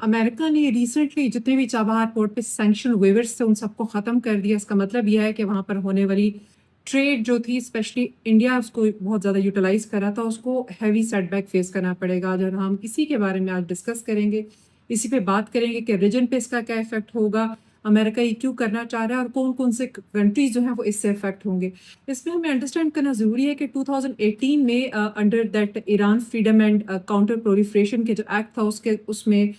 America ने recently जितने भी चाबहार पोर्ट पे सैंक्शन वेवर्स थे उन सबको ख़त्म कर दिया। इसका मतलब यह है कि वहाँ पर होने वाली ट्रेड जो थी स्पेशली इंडिया उसको बहुत ज़्यादा यूटिलाइज़ कर रहा था, उसको हैवी सेटबैक फेस करना पड़ेगा। जो हम इसी के बारे में आज डिस्कस करेंगे, इसी पे बात करेंगे कि रीजन पे इसका क्या इफेक्ट होगा, अमेरिका ये क्यों करना चाह रहा है और कौन कौन से कंट्रीज जो हैं वो इससे इफेक्ट होंगे। इसमें हमें अंडरस्टैंड करना ज़रूरी है कि 2018 में under that Iran freedom and counter proliferation के जो एक्ट था उसमें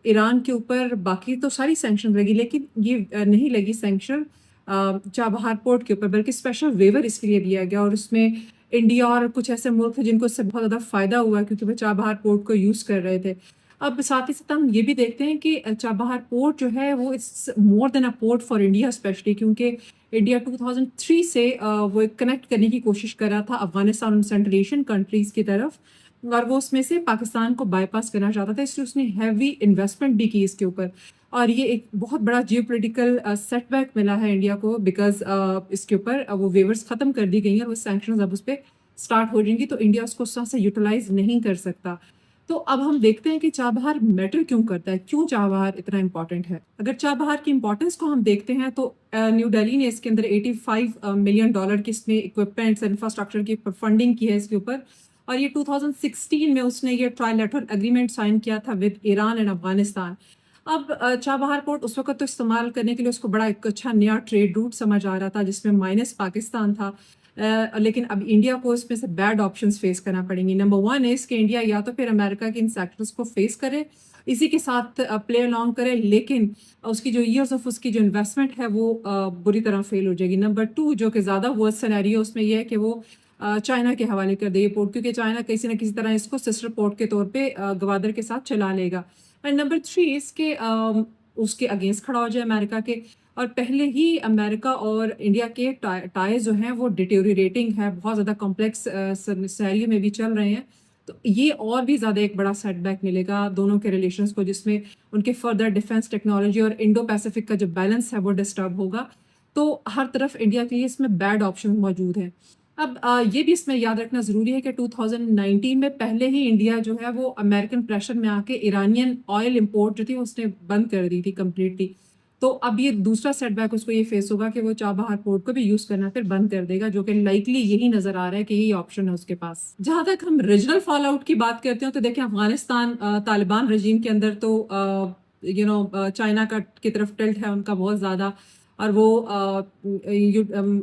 ईरान के ऊपर बाकी तो सारी सैंक्शन लगी, लेकिन ये नहीं लगी सैंक्शन चाबहार पोर्ट के ऊपर, बल्कि स्पेशल वेवर इसके लिए दिया गया। और उसमें इंडिया और कुछ ऐसे मुल्क थे जिनको इससे बहुत ज़्यादा फ़ायदा हुआ क्योंकि वो चाबहार पोर्ट को यूज़ कर रहे थे। अब साथ ही साथ हम ये भी देखते हैं कि चाबहार पोर्ट जो है वो it's more than a port for India, specially क्योंकि इंडिया 2003 से वो कनेक्ट करने की कोशिश कर रहा था अफगानिस्तान और सेंट्रल एशियन कंट्रीज़ की तरफ, और वो उसमें से पाकिस्तान को बाईपास करना चाहता था, इसलिए उसने हैवी इन्वेस्टमेंट भी की इसके ऊपर। और ये एक बहुत बड़ा जियोपॉलिटिकल सेटबैक मिला है इंडिया को, बिकॉज इसके ऊपर वो वेवर्स ख़त्म कर दी गई हैं और वो सैंक्शंस अब उस पर स्टार्ट हो जाएंगी, तो इंडिया उसको उस तरह से यूटिलाइज नहीं कर सकता। तो अब हम देखते हैं कि चाबहार मैटर क्यों करता है, क्यों चाबहार इतना इंपॉर्टेंट है। अगर चाबहार की इंपॉर्टेंस को हम देखते हैं तो न्यू दिल्ली ने इसके अंदर $85 मिलियन की इसमें इक्विपमेंट्स इंफ्रास्ट्रक्चर की फंडिंग की है इसके ऊपर। और ये 2016 में उसने ये ट्राइलेटरल एग्रीमेंट साइन किया था विद ईरान एंड अफगानिस्तान। अब चाबहार पोर्ट उस वक्त तो इस्तेमाल करने के लिए उसको बड़ा एक अच्छा नया ट्रेड रूट समझ आ रहा था जिसमें माइनस पाकिस्तान था, लेकिन अब इंडिया को इसमें से बैड ऑप्शंस फेस करना पड़ेंगी। नंबर वन इज़ कि इंडिया या तो फिर अमेरिका के इन सेक्टर्स को फेस करे, इसी के साथ प्ले अलोंग करे, लेकिन उसकी जो ईयर्स ऑफ उसकी जो इन्वेस्टमेंट है वो बुरी तरह फेल हो जाएगी। नंबर टू, जो कि ज़्यादा वर्स्ट सिनेरियो उसमें यह है कि वो चाइना के हवाले कर दे ये पोर्ट, क्योंकि चाइना किसी न किसी तरह इसको सिस्टर पोर्ट के तौर पे गवादर के साथ चला लेगा। एंड नंबर थ्री, इसके उसके अगेंस्ट खड़ा हो जाए अमेरिका के। और पहले ही अमेरिका और इंडिया के टाइज जो हैं वो डिटेरियोरेटिंग है, बहुत ज़्यादा कॉम्प्लेक्स सिनेरियो में भी चल रहे हैं। तो ये और भी ज़्यादा एक बड़ा सेटबैक मिलेगा दोनों के रिलेशंस को, जिसमें उनके फर्दर डिफेंस टेक्नोलॉजी और इंडो पैसिफिक का जो बैलेंस है वो डिस्टर्ब होगा। तो हर तरफ इंडिया के लिए इसमें बैड ऑप्शन मौजूद है। अब ये भी इसमें याद रखना ज़रूरी है कि 2019 में पहले ही इंडिया जो है वो अमेरिकन प्रेशर में आके ईरानियन ऑयल इंपोर्ट जो थी उसने बंद कर दी थी कम्प्लीटली। तो अब ये दूसरा सेटबैक उसको ये फेस होगा कि वो चाबहार पोर्ट को भी यूज़ करना फिर बंद कर देगा, जो कि लाइकली यही नज़र आ रहा है कि यही ऑप्शन है उसके पास। जहाँ तक हम रीजनल फॉल आउट की बात करते हैं तो देखें, अफगानिस्तान तालिबान रजीम के अंदर तो चाइना का की तरफ टिल्ट है उनका बहुत ज़्यादा, और वो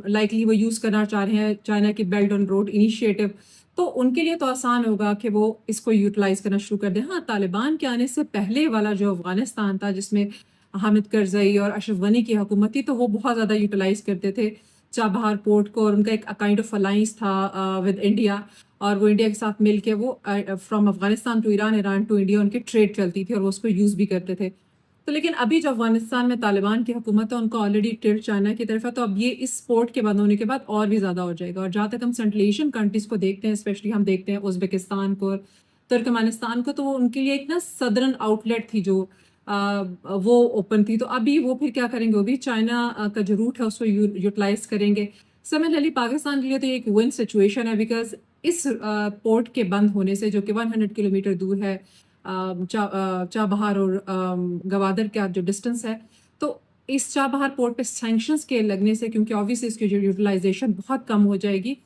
लाइकली वो यूज़ करना चाह रहे हैं चाइना की बेल्ट ऑन रोड इनिशिएटिव। तो उनके लिए तो आसान होगा कि वो इसको यूटिलाइज करना शुरू कर दें। हाँ, तालिबान के आने से पहले वाला जो अफगानिस्तान था जिसमें हामिद करजई और अशरफ गनी की हुकूमत थी, तो वो बहुत ज़्यादा यूटिलाइज करते थे चाबहार पोर्ट को, और उनका एक काइंड ऑफ अलाइंस था विद इंडिया, और वो इंडिया के साथ मिल के वो from Afghanistan to Iran, Iran to India उनकी ट्रेड चलती थी और वो उसको यूज़ भी करते थे। तो लेकिन अभी जो अफगानिस्तान में तालिबान की हुकूमत है उनका ऑलरेडी टिल्ट चाइना की तरफ है, तो अब ये इस पोर्ट के बंद होने के बाद और भी ज़्यादा हो जाएगा। और जहाँ तक हम सेंट्रल एशियन कंट्रीज़ को देखते हैं, स्पेशली हम देखते हैं उज़्बेकिस्तान को, तुर्कमेनिस्तान को, तो वो उनके लिए एक ना सदर्न आउटलेट थी जो वो ओपन थी। तो अभी वो फिर क्या करेंगे, वो भी चाइना का जो रूट है उसको यूटिलाइज करेंगे। सिमिलरली पाकिस्तान के लिए तो एक विन सिचुएशन है, बिकॉज इस पोर्ट के बंद होने से, जो कि 100 किलोमीटर दूर है चाबहार और गवादर का जो डिस्टेंस है, तो इस चाबहार पोर्ट पे सैंक्शंस के लगने से, क्योंकि ऑब्वियसली इसकी जो यूटिलाइजेशन बहुत कम हो जाएगी,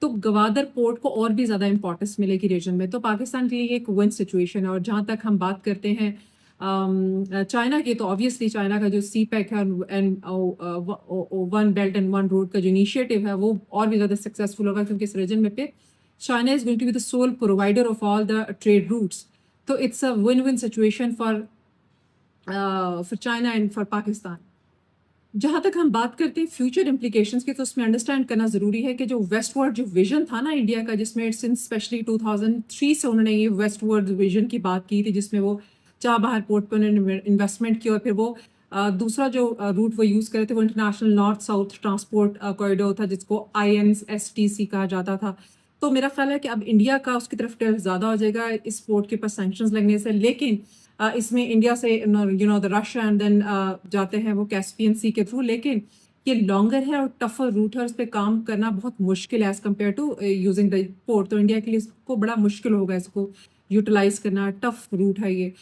तो गवादर पोर्ट को और भी ज़्यादा इंपॉर्टेंस मिलेगी रीजन में। तो पाकिस्तान के लिए एक विन सिचुएशन है। और जहाँ तक हम बात करते हैं चाइना की, तो ऑब्वियसली चाइना का जो सी पैक है and one belt and one road का जो इनिशिएटिव है वो और भी ज़्यादा सक्सेसफुल होगा, क्योंकि इस रीजन में पे China is going to be the sole provider of all the trade routes. तो it's a win win situation for China and for Pakistan. जहाँ तक हम बात करते हैं फ्यूचर इम्प्लीकेशंस की, तो उसमें अंडरस्टैंड करना ज़रूरी है कि जो वेस्टवर्ड जो विजन था ना इंडिया का, जिसमें सिंस स्पेशली 2003 से उन्होंने ये वेस्टवर्ड विजन की बात की थी, जिसमें वो चाबहार पोर्ट पर उन्होंने इन्वेस्टमेंट किया, और फिर वो दूसरा जो रूट वो यूज़ करे थे वो international north south transport corridor था, जिसको INSTC कहा जाता था। तो मेरा ख्याल है कि अब इंडिया का उसकी तरफ टिल्ट ज़्यादा हो जाएगा इस पोर्ट के पास सैंक्शंस लगने से, लेकिन इसमें इंडिया से द रशिया एंड देन जाते हैं वो कैस्पियन सी के थ्रू, लेकिन ये लॉन्गर है और टफर रूट है, उस पर काम करना बहुत मुश्किल है as compare to using the port. तो इंडिया के लिए इसको बड़ा मुश्किल होगा इसको यूटिलाइज करना टफ रूट है ये।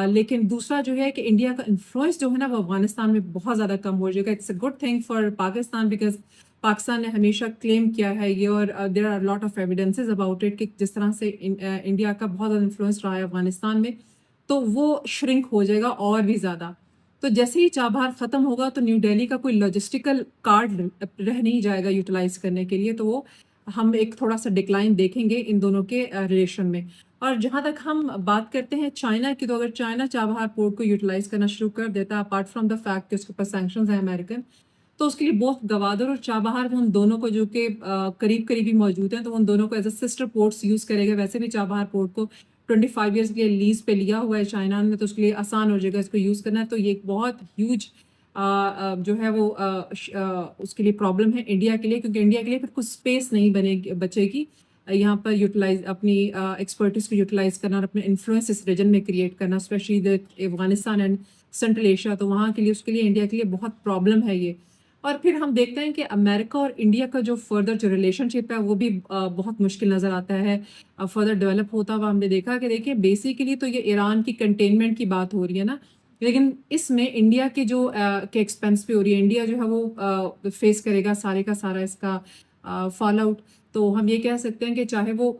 लेकिन दूसरा जो है कि इंडिया का इन्फ्लुएंस जो है ना वो अफगानिस्तान में बहुत ज़्यादा कम हो जाएगा। It's a good thing for Pakistan because Pakistan ने हमेशा क्लेम किया है ये, और there are lot of evidences about it कि जिस तरह से इंडिया का बहुत ज़्यादा इन्फ्लुएंस रहा है अफगानिस्तान में, तो वो श्रिंक हो जाएगा और भी ज़्यादा। तो जैसे ही चाबहार ख़त्म होगा तो न्यू दिल्ली का कोई लॉजिस्टिकल कार्ड रह नहीं जाएगा यूटिलाइज करने के लिए, तो वो हम एक थोड़ा सा डिक्लाइन देखेंगे इन दोनों के रिलेशन में। और जहाँ तक हम बात करते हैं चाइना की, तो अगर चाइना चाबहार पोर्ट को यूटिलाइज करना शुरू कर देता है, अपार्ट फ्रॉम द फैक्ट कि उसके ऊपर सैंक्शंस हैं अमेरिकन, तो उसके लिए बोथ गवादर और चाबहार उन दोनों को जो कि करीब करीब ही मौजूद हैं, तो उन दोनों को as a sister ports use करेगा। वैसे भी चाबहार पोर्ट को 25 ईयर्स के लिए लीज पे लिया हुआ है चाइना ने, तो उसके लिए आसान हो जाएगा इसको यूज़ करना। तो ये एक बहुत ह्यूज जो है वो उसके लिए प्रॉब्लम है इंडिया के लिए, क्योंकि इंडिया के लिए फिर कुछ स्पेस नहीं बनेगी बचेगी यहाँ पर यूटिलाइज अपनी एक्सपर्टीज को यूटिलाइज करना और अपने इन्फ्लुएंस इस रीजन में क्रिएट करना, specially the Afghanistan and central Asia. तो वहाँ के लिए उसके लिए इंडिया के लिए बहुत प्रॉब्लम है ये। और फिर हम देखते हैं कि अमेरिका और इंडिया का जो फर्दर जो रिलेशनशिप है वो भी बहुत मुश्किल नज़र आता है फर्दर डेवलप होता हुआ। हमने देखा कि देखिए बेसिकली तो ये ईरान की कंटेनमेंट की बात हो रही है ना, लेकिन इसमें इंडिया के जो के एक्सपेंस पे हो रही है, इंडिया जो है वो फेस करेगा सारे का सारा इसका फॉल आउट। तो हम ये कह सकते हैं कि चाहे वो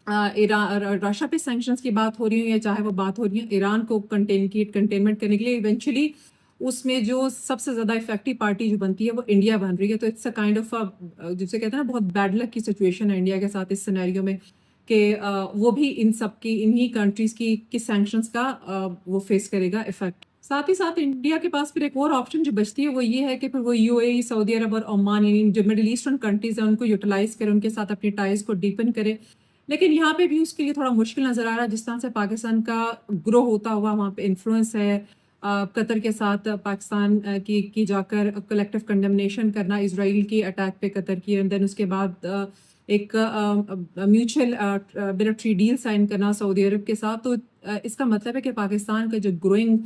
रशिया पे सैंक्शंस की बात हो रही है या चाहे वो बात हो रही है ईरान को कंटेनमेंट करने के लिए, इवेंचुअली उसमें जो सबसे ज़्यादा इफेक्टिव पार्टी जो बनती है वो इंडिया बन रही है। तो इट्स अ काइंड ऑफ जिसे कहते हैं ना बहुत बैड लक की सिचुएशन है इंडिया के साथ इस सिनेरियो में कि वो भी इन सब की इन्हीं कंट्रीज़ की सैंक्शंस का वो फेस करेगा इफेक्ट। साथ ही साथ इंडिया के पास फिर एक और ऑप्शन जो बचती है वो ये है कि फिर वो यूएई, सऊदी अरब और ओमान, यानी जो मिडिल ईस्टर्न कंट्रीज़ हैं उनको यूटिलाइज करे, उनके साथ अपनी टाइज़ को डीपन करे। लेकिन यहाँ पे भी उसके लिए थोड़ा मुश्किल नज़र आ रहा है, जिस तरह से पाकिस्तान का ग्रो होता हुआ वहाँ पे इन्फ्लुएंस है। कतर के साथ पाकिस्तान की जाकर कलेक्टिव कंडेमनेशन करना इजराइल की अटैक पे कतर की, एंड देन उसके बाद एक म्यूचुअल मिलिट्री डील साइन करना सऊदी अरब के साथ। तो इसका मतलब है कि पाकिस्तान का जो ग्रोइंग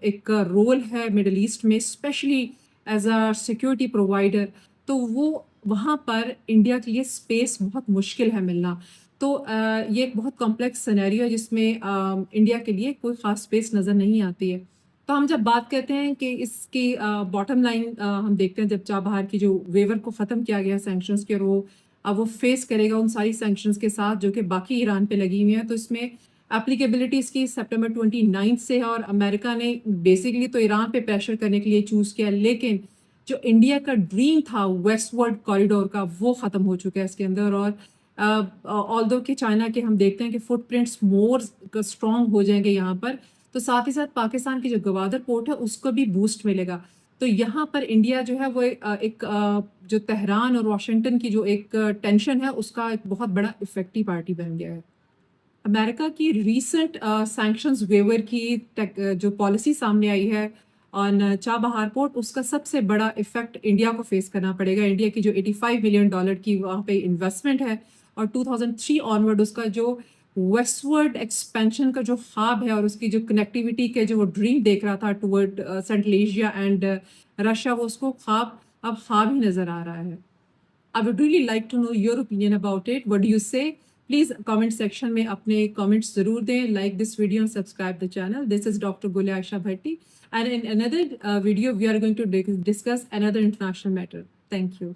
एक रोल है मिडल ईस्ट में, specially as a security provider, तो वो वहाँ पर इंडिया के लिए स्पेस बहुत मुश्किल है मिलना। तो ये एक बहुत कॉम्प्लेक्स सिनेरियो है जिसमें इंडिया के लिए कोई ख़ास स्पेस नज़र नहीं आती है। तो हम जब बात करते हैं कि इसकी बॉटम लाइन हम देखते हैं, जब चाबहार की जो वेवर को ख़त्म किया गया सैंक्शंस के, और वो अब वो फेस करेगा उन सारी सैंक्शंस के साथ जो कि बाकी ईरान पे लगी हुई हैं। तो इसमें एप्लीकेबिलिटी इसकी सितंबर 29 से है, और अमेरिका ने बेसिकली तो ईरान पे प्रेशर करने के लिए चूज़ किया, लेकिन जो इंडिया का ड्रीम था वेस्टवर्ड कॉरिडोर का वो ख़त्म हो चुका है इसके अंदर। और ऑल्दो कि चाइना के हम देखते हैं कि फुटप्रिंट्स मोर स्ट्रॉन्ग हो जाएंगे यहाँ पर, तो साथ ही साथ पाकिस्तान की जो गवादर पोर्ट है उसको भी बूस्ट मिलेगा। तो यहाँ पर इंडिया जो है वो जो तेहरान और वाशिंगटन की जो एक टेंशन है उसका एक बहुत बड़ा इफेक्टिव पार्टी बन गया है। अमेरिका की रीसेंट सैंक्शंस वेवर की जो पॉलिसी सामने आई है ऑन चाबहार पोर्ट, उसका सबसे बड़ा इफेक्ट इंडिया को फेस करना पड़ेगा। इंडिया की जो $85 बिलियन की वहाँ पे इन्वेस्टमेंट है, और 2003 ऑनवर्ड उसका जो वेस्टवर्ड एक्सपेंशन का जो ख्वाब है और उसकी जो कनेक्टिविटी के जो वो ड्रीम देख रहा था toward central Asia and Russia, वो उसको ख्वाब अब ख्वाब ही नज़र आ रहा है। I would really like to know your opinion about it. What do you say? Please comment section में अपने comments ज़रूर दें. Like this video and subscribe the channel. This is Dr. Gule Aisha Bhatti, and in another video we are going to discuss another international matter. Thank you.